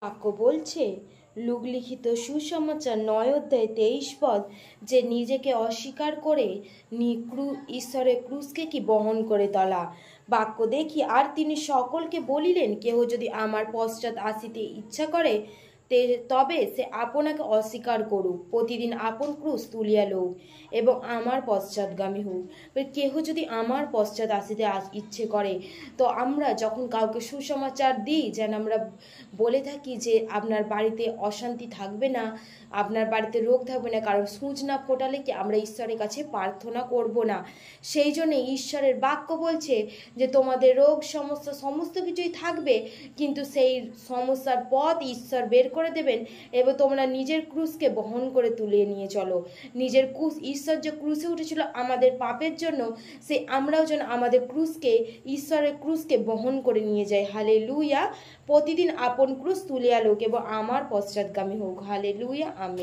বাক্য বলছে লুক লিখিত সুসমাচার 9 অধ্যায় 23 পদ, যে নিজেকে অস্বীকার করে ঈশ্বরের ক্রুশকে কি বহন করে তোলা। বাক্য দেখি, আর তিনি সকলকে বলিলেন, কেহ যদি আমার পশ্চাৎ আসিতে ইচ্ছা করে তবে সে আপনাকে অস্বীকার করুক, প্রতিদিন আপন ক্রুশ তুলিয়া লউক এবং আমার পশ্চাৎগামী হোক। কেহ যদি আমার পশ্চাৎ আসিতে ইচ্ছে করে, তো আমরা যখন কাউকে সুসমাচার দিই, যেন আমরা বলে থাকি যে আপনার বাড়িতে অশান্তি থাকবে না, আপনার বাড়িতে রোগ থাকবে না, কারণ সূঁচ না ফোটালে কি আমরা ঈশ্বরের কাছে প্রার্থনা করব না। সেই জন্য ঈশ্বরের বাক্য বলছে যে তোমাদের রোগ সমস্যা সমস্ত কিছুই থাকবে, কিন্তু সেই সমস্যার পথ ঈশ্বর বের করে দেবেন এবং তোমরা নিজের ক্রুশকে বহন করে তুলে নিয়ে চলো। নিজের ক্রুশ, ঈশ্বর যে ক্রুশে উঠেছিল আমাদের পাপের জন্য, সে আমরাও যেন আমাদের ক্রুশকে, ঈশ্বরের ক্রুশকে বহন করে নিয়ে যাই। হালেলুয়া। প্রতিদিন আপন ক্রুশ তুলিয়া লোক এবং আমার পশ্চাৎগামী হোক। Hallelujah, amen.